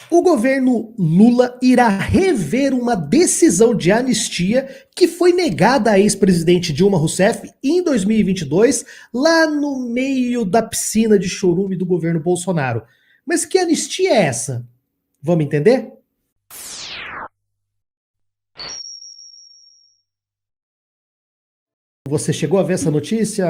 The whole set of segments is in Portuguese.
O governo Lula irá rever uma decisão de anistia que foi negada à ex-presidente Dilma Rousseff em 2022, lá no meio da piscina de chorume do governo Bolsonaro. Mas que anistia é essa? Vamos entender? Você chegou a ver essa notícia,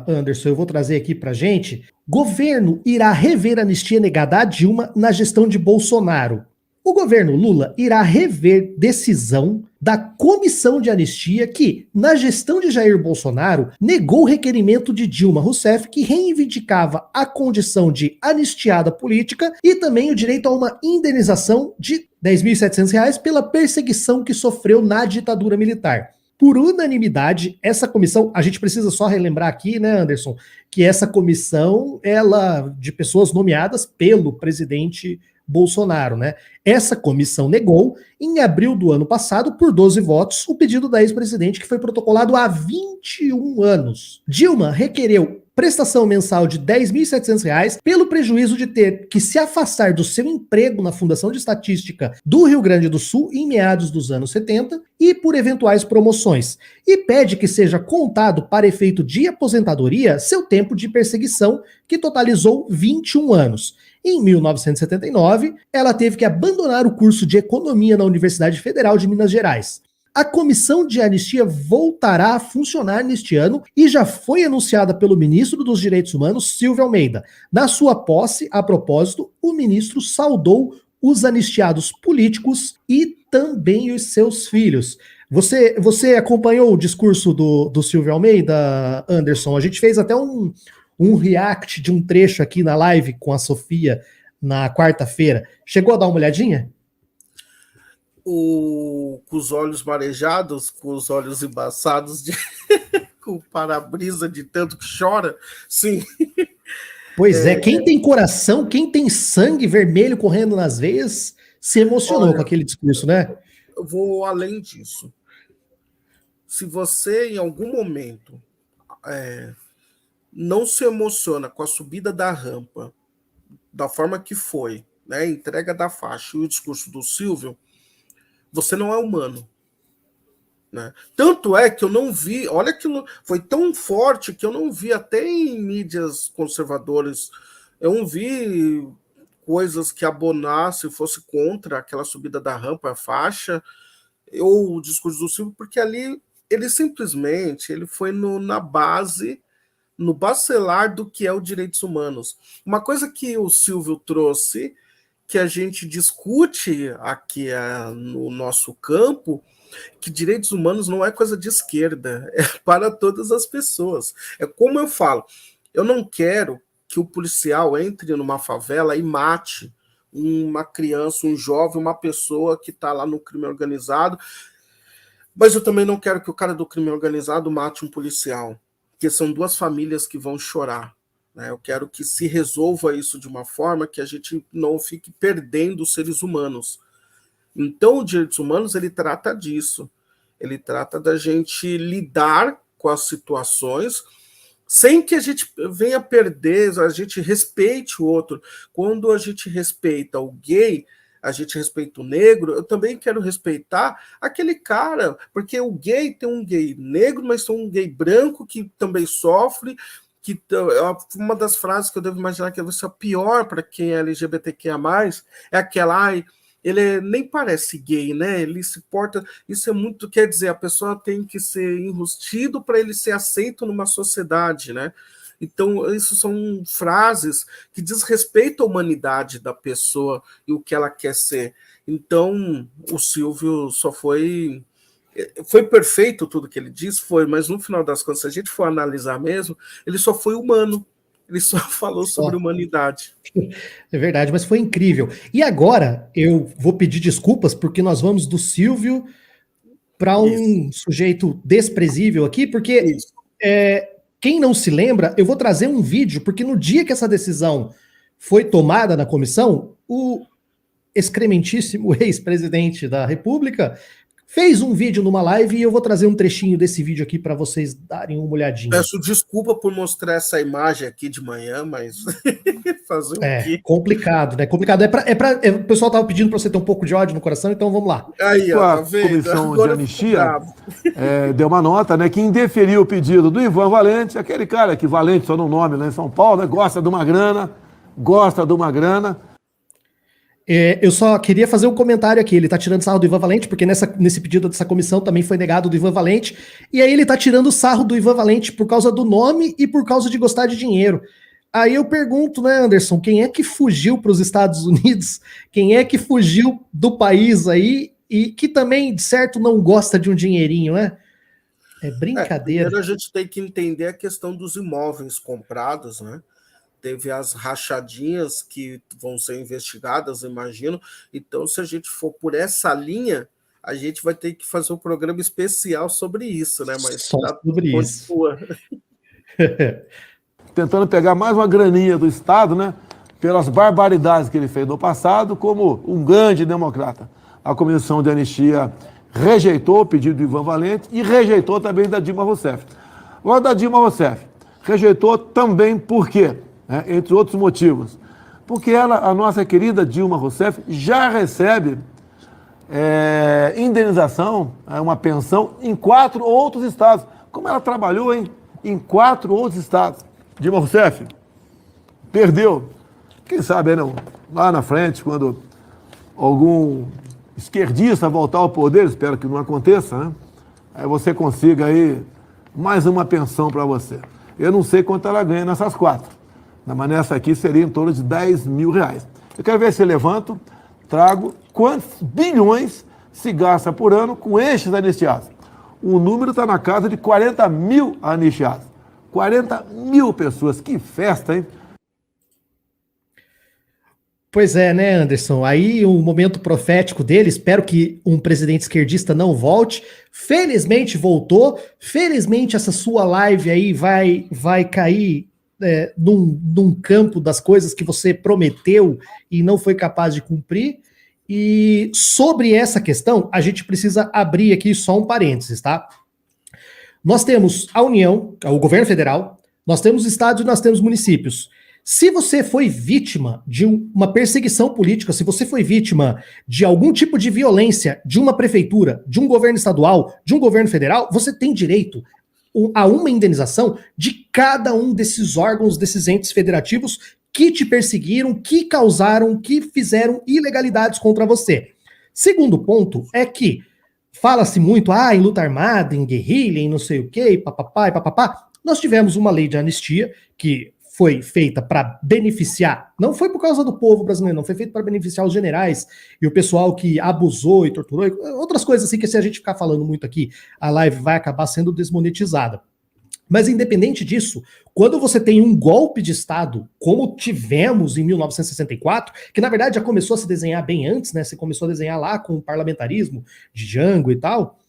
Anderson? Eu vou trazer aqui pra gente. Governo irá rever anistia negada a Dilma na gestão de Bolsonaro. O governo Lula irá rever decisão da comissão de anistia que, na gestão de Jair Bolsonaro, negou o requerimento de Dilma Rousseff, que reivindicava a condição de anistiada política e também o direito a uma indenização de R$ 10.700 pela perseguição que sofreu na ditadura militar. Por unanimidade, essa comissão, a gente precisa só relembrar aqui, né, Anderson, que essa comissão, ela, de pessoas nomeadas pelo presidente Bolsonaro, né? Essa comissão negou, em abril do ano passado, por 12 votos, o pedido da ex-presidente, que foi protocolado há 21 anos. Dilma requereu prestação mensal de R$ 10.700 pelo prejuízo de ter que se afastar do seu emprego na Fundação de Estatística do Rio Grande do Sul em meados dos anos 70 e por eventuais promoções, e pede que seja contado para efeito de aposentadoria seu tempo de perseguição, que totalizou 21 anos. Em 1979, ela teve que abandonar o curso de Economia na Universidade Federal de Minas Gerais. A comissão de anistia voltará a funcionar neste ano e já foi anunciada pelo ministro dos Direitos Humanos, Silvio Almeida. Na sua posse, a propósito, o ministro saudou os anistiados políticos e também os seus filhos. Você acompanhou o discurso do Silvio Almeida, Anderson? A gente fez até um react de um trecho aqui na live com a Sofia na quarta-feira. Chegou a dar uma olhadinha? Com os olhos marejados, com os olhos embaçados, com o para-brisa de tanto que chora, sim. Pois é, quem tem coração, quem tem sangue vermelho correndo nas veias, se emocionou com aquele discurso, né? Eu vou além disso. Se você, em algum momento, não se emociona com a subida da rampa, da forma que foi, né, entrega da faixa e o discurso do Silvio, você não é humano. Né? Tanto é que eu não vi, olha que foi tão forte que eu não vi até em mídias conservadoras, eu não vi coisas que abonassem, fosse contra aquela subida da rampa, a faixa, ou o discurso do Silvio, porque ali ele simplesmente ele foi na base, no bacelar do que é o direitos humanos. Uma coisa que o Silvio trouxe, que a gente discute aqui no nosso campo, que direitos humanos não é coisa de esquerda, é para todas as pessoas. É como eu falo, eu não quero que o policial entre numa favela e mate uma criança, um jovem, uma pessoa que está lá no crime organizado, mas eu também não quero que o cara do crime organizado mate um policial, porque são duas famílias que vão chorar. Eu quero que se resolva isso de uma forma que a gente não fique perdendo os seres humanos. Então, o direitos humanos, ele trata disso. Ele trata da gente lidar com as situações sem que a gente venha perder, a gente respeite o outro. Quando a gente respeita o gay, a gente respeita o negro, eu também quero respeitar aquele cara, porque o gay tem um gay negro, mas tem um gay branco que também sofre, que uma das frases que eu devo imaginar que vai ser a pior para quem é LGBTQIA+, é aquela, ele nem parece gay, né? Ele se porta, isso é muito, quer dizer, a pessoa tem que ser enrustido para ele ser aceito numa sociedade, né? Então, isso são frases que desrespeitam a humanidade da pessoa e o que ela quer ser. Então, o Silvio só foi perfeito tudo que ele disse, mas no final das contas, se a gente for analisar mesmo, ele só foi humano, ele só falou sobre humanidade. É verdade, mas foi incrível. E agora eu vou pedir desculpas porque nós vamos do Silvio para um sujeito desprezível aqui, porque quem não se lembra, eu vou trazer um vídeo, porque no dia que essa decisão foi tomada na comissão, o excrementíssimo ex-presidente da República fez um vídeo numa live e eu vou trazer um trechinho desse vídeo aqui para vocês darem uma olhadinha. Peço desculpa por mostrar essa imagem aqui de manhã, mas fazer o quê? Complicado, né? Complicado. O pessoal tava pedindo para você ter um pouco de ódio no coração, então vamos lá. Aí, ó, A tá vendo? comissão Agora de eu fico anistia bravo. deu uma nota, né, que indeferiu o pedido do Ivan Valente, aquele cara que Valente só no nome lá em São Paulo, né, gosta de uma grana. Eu só queria fazer um comentário aqui. Ele tá tirando sarro do Ivan Valente, porque nesse pedido dessa comissão também foi negado do Ivan Valente. E aí ele tá tirando sarro do Ivan Valente por causa do nome e por causa de gostar de dinheiro. Aí eu pergunto, né, Anderson, quem é que fugiu para os Estados Unidos? Quem é que fugiu do país aí e que também, de certo, não gosta de um dinheirinho, né? É brincadeira. Primeiro a gente tem que entender a questão dos imóveis comprados, né? Teve as rachadinhas que vão ser investigadas, eu imagino. Então, se a gente for por essa linha, a gente vai ter que fazer um programa especial sobre isso, né? Mas só sobre isso. Tentando pegar mais uma graninha do Estado, né? Pelas barbaridades que ele fez no passado, como um grande democrata. A comissão de anistia rejeitou o pedido do Ivan Valente e rejeitou também da Dilma Rousseff. Agora, da Dilma Rousseff, rejeitou também por quê? Entre outros motivos. Porque ela, a nossa querida Dilma Rousseff, já recebe indenização, uma pensão, em 4 outros estados. Como ela trabalhou em 4 outros estados. Dilma Rousseff perdeu. Quem sabe, não, lá na frente, quando algum esquerdista voltar ao poder, espero que não aconteça, né? Aí você consiga aí mais uma pensão para você. Eu não sei quanto ela ganha nessas 4. Mas nessa aqui seria em torno de R$10 mil. Eu quero ver se eu levanto, trago quantos bilhões se gasta por ano com estes anistiados. O número está na casa de 40 mil anistiados. 40 mil pessoas. Que festa, hein? Pois é, né, Anderson? Aí o momento profético dele, espero que um presidente esquerdista não volte. Felizmente voltou. Felizmente essa sua live aí vai cair num campo das coisas que você prometeu e não foi capaz de cumprir. E sobre essa questão, a gente precisa abrir aqui só um parênteses, tá? Nós temos a União, o governo federal, nós temos estados e nós temos municípios. Se você foi vítima de uma perseguição política, se você foi vítima de algum tipo de violência de uma prefeitura, de um governo estadual, de um governo federal, você tem direito a uma indenização de cada um desses órgãos, desses entes federativos que te perseguiram, que causaram, que fizeram ilegalidades contra você. Segundo ponto é que fala-se muito em luta armada, em guerrilha, em não sei o quê, papapá e papapá. Nós tivemos uma lei de anistia que foi feita para beneficiar, não foi por causa do povo brasileiro, não, foi feita para beneficiar os generais e o pessoal que abusou e torturou, outras coisas assim que se a gente ficar falando muito aqui, a live vai acabar sendo desmonetizada. Mas independente disso, quando você tem um golpe de Estado, como tivemos em 1964, que na verdade já começou a se desenhar bem antes, né? Você começou a desenhar lá com o parlamentarismo de Jango e tal.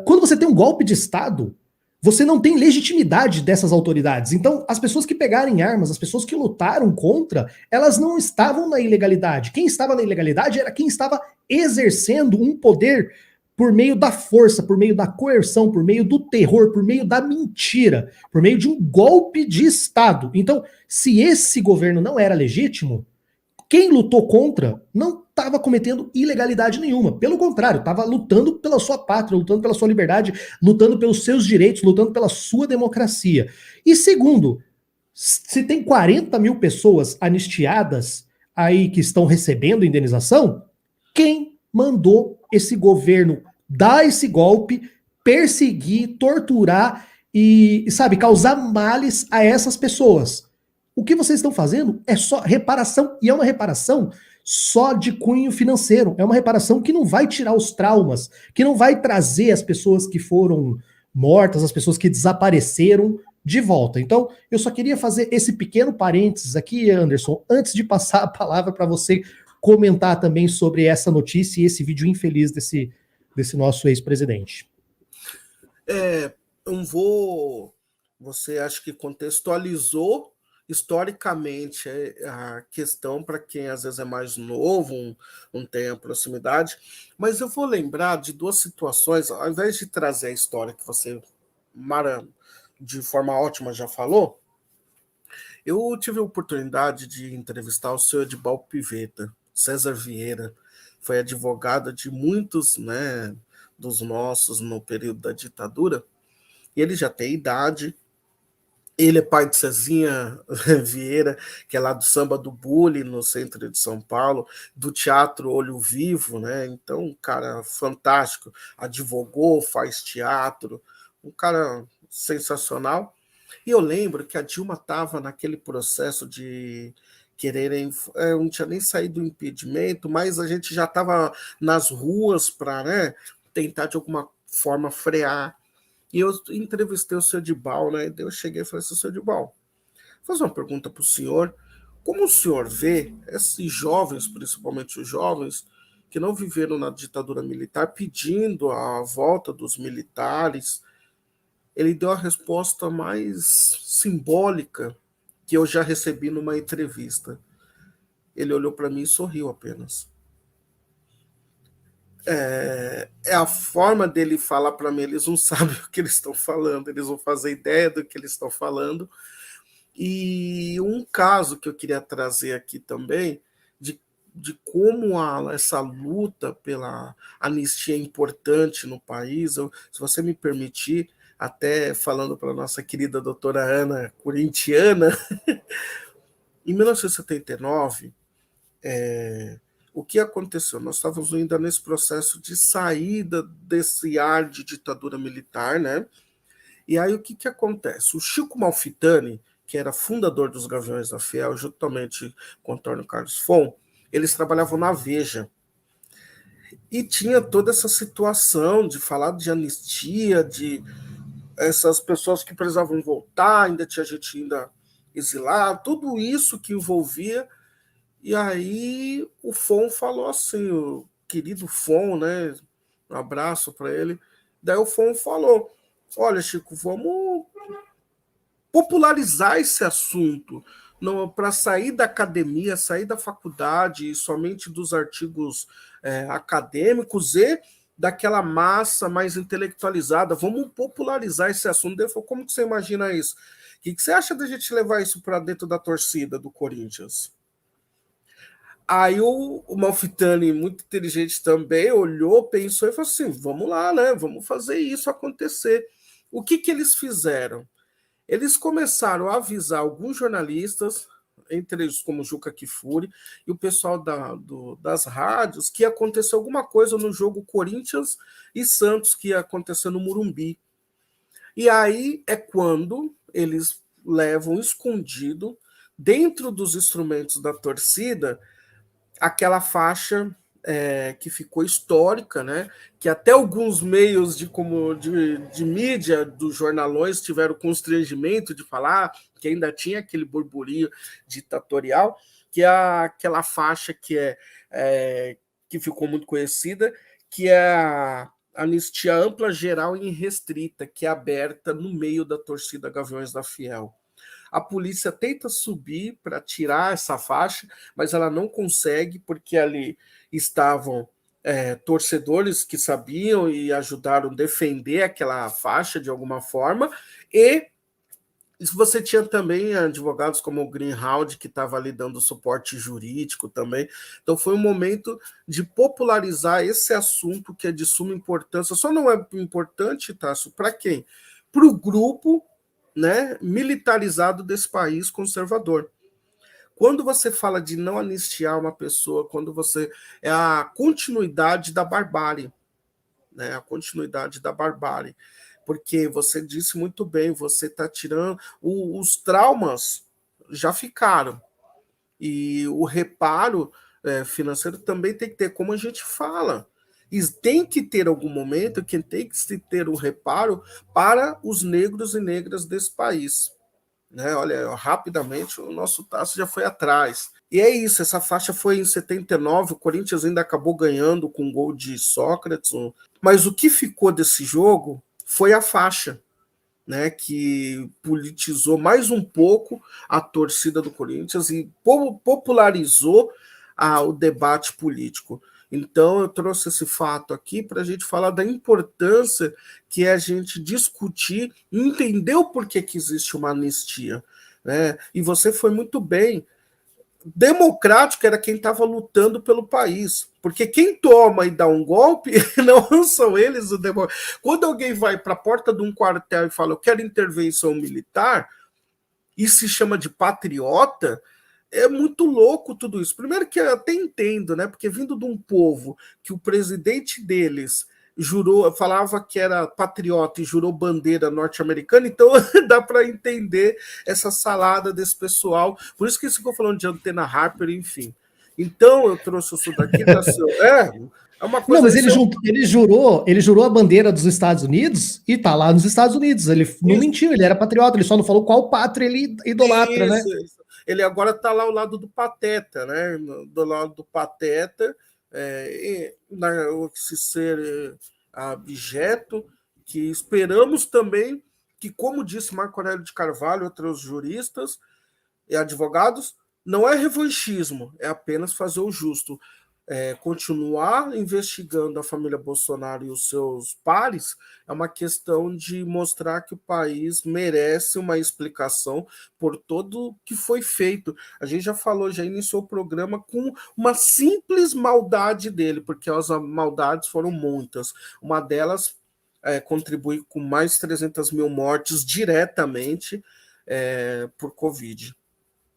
Quando você tem um golpe de Estado, você não tem legitimidade dessas autoridades. Então, as pessoas que pegarem armas, as pessoas que lutaram contra, elas não estavam na ilegalidade. Quem estava na ilegalidade era quem estava exercendo um poder por meio da força, por meio da coerção, por meio do terror, por meio da mentira, por meio de um golpe de Estado. Então, se esse governo não era legítimo, quem lutou contra não estava cometendo ilegalidade nenhuma. Pelo contrário, estava lutando pela sua pátria, lutando pela sua liberdade, lutando pelos seus direitos, lutando pela sua democracia. E segundo, se tem 40 mil pessoas anistiadas aí que estão recebendo indenização, quem mandou esse governo dar esse golpe, perseguir, torturar e, sabe, causar males a essas pessoas? O que vocês estão fazendo é só reparação, e é uma reparação só de cunho financeiro. É uma reparação que não vai tirar os traumas, que não vai trazer as pessoas que foram mortas, as pessoas que desapareceram de volta. Então, eu só queria fazer esse pequeno parênteses aqui, Anderson, antes de passar a palavra para você comentar também sobre essa notícia e esse vídeo infeliz desse nosso ex-presidente. Você acho que contextualizou historicamente, a questão para quem às vezes é mais novo, não tem a proximidade, mas eu vou lembrar de duas situações, ao invés de trazer a história que você, Mara, de forma ótima já falou, eu tive a oportunidade de entrevistar o senhor Edibal Piveta, César Vieira, foi advogado de muitos, né, dos nossos no período da ditadura, e ele já tem idade. Ele é pai de Cezinha Vieira, que é lá do Samba do Bully, no centro de São Paulo, do Teatro Olho Vivo, né? Então, um cara fantástico, advogou, faz teatro, um cara sensacional. E eu lembro que a Dilma estava naquele processo de quererem, não tinha nem saído do impedimento, mas a gente já estava nas ruas para, né, tentar de alguma forma frear. E eu entrevistei o senhor Dibal, né? Eu cheguei e falei assim, senhor Dibal, vou fazer uma pergunta para o senhor. Como o senhor vê esses jovens, principalmente os jovens, que não viveram na ditadura militar, pedindo a volta dos militares? Ele deu a resposta mais simbólica que eu já recebi numa entrevista. Ele olhou para mim e sorriu apenas. É a forma dele falar para mim, eles não sabem o que eles estão falando, eles vão fazer ideia do que eles estão falando. E um caso que eu queria trazer aqui também, de como essa luta pela anistia é importante no país, se você me permitir, até falando para a nossa querida doutora Ana, corintiana, em 1979, o que aconteceu? Nós estávamos ainda nesse processo de saída desse ar de ditadura militar, né? E aí o que acontece? O Chico Malfitani, que era fundador dos Gaviões da Fiel, juntamente com Antônio Carlos Fon, eles trabalhavam na Veja. E tinha toda essa situação de falar de anistia, de essas pessoas que precisavam voltar, ainda tinha gente ainda exilada, tudo isso que envolvia. E aí o Fon falou assim, o querido Fon, né? Um abraço para ele. Daí o Fon falou: olha, Chico, vamos popularizar esse assunto para sair da academia, sair da faculdade, somente dos artigos acadêmicos e daquela massa mais intelectualizada. Vamos popularizar esse assunto. Ele falou: como que você imagina isso? O que você acha da gente levar isso para dentro da torcida do Corinthians? Aí o Malfitani, muito inteligente também, olhou, pensou e falou assim: vamos lá, né? Vamos fazer isso acontecer. O que eles fizeram? Eles começaram a avisar alguns jornalistas, entre eles como Juca Kfouri, e o pessoal das rádios, que ia acontecer alguma coisa no jogo Corinthians e Santos, que ia acontecer no Morumbi. E aí é quando eles levam escondido, dentro dos instrumentos da torcida, aquela faixa que ficou histórica, né? Que até alguns meios de mídia dos jornalões tiveram constrangimento de falar que ainda tinha aquele burburinho ditatorial, que é aquela faixa que ficou muito conhecida, que é a anistia ampla, geral e irrestrita, que é aberta no meio da torcida Gaviões da Fiel. A polícia tenta subir para tirar essa faixa, mas ela não consegue, porque ali estavam torcedores que sabiam e ajudaram a defender aquela faixa de alguma forma, e você tinha também advogados como o Greenhalgh, que estava ali dando suporte jurídico também. Então foi um momento de popularizar esse assunto que é de suma importância. Só não é importante, Tássio, para quem? Para o grupo, né, militarizado desse país conservador. Quando você fala de não anistiar uma pessoa, quando você é a continuidade da barbárie, né, a continuidade da barbárie, porque você disse muito bem, você está tirando os traumas já ficaram, e o reparo financeiro também tem que ter, como a gente fala. E tem que ter algum momento que tem que se ter um reparo para os negros e negras desse país. Né? Olha, rapidamente o nosso Tasso já foi atrás. E é isso, essa faixa foi em 79, o Corinthians ainda acabou ganhando com um gol de Sócrates. Mas o que ficou desse jogo foi a faixa. né, que politizou mais um pouco a torcida do Corinthians e popularizou o debate político. Então, eu trouxe esse fato aqui para a gente falar da importância que é a gente discutir e entender o porquê que existe uma anistia, né? E você foi muito bem. Democrático era quem estava lutando pelo país, porque quem toma e dá um golpe não são eles o democrático. Quando alguém vai para a porta de um quartel e fala eu quero intervenção militar e se chama de patriota, é muito louco tudo isso. Primeiro que eu até entendo, né? Porque vindo de um povo que o presidente deles jurou, falava que era patriota e jurou bandeira norte-americana, então dá para entender essa salada desse pessoal. Por isso que ficou falando de Antena Harper, enfim. Então eu trouxe isso daqui da seu. É uma coisa. Não, mas ele jurou a bandeira dos Estados Unidos e tá lá nos Estados Unidos. Ele não mentiu, ele era patriota, ele só não falou qual pátria ele idolatra, né? Isso. Ele agora está lá ao lado do Pateta, né? Do lado do Pateta, esse ser abjeto, que esperamos também que, como disse Marco Aurélio de Carvalho, outros juristas e advogados, não é revanchismo, é apenas fazer o justo. Continuar investigando a família Bolsonaro e os seus pares é uma questão de mostrar que o país merece uma explicação por tudo que foi feito. A gente já falou, já iniciou o programa com uma simples maldade dele, porque as maldades foram muitas. Uma delas contribui com mais 300 mil mortes diretamente por Covid.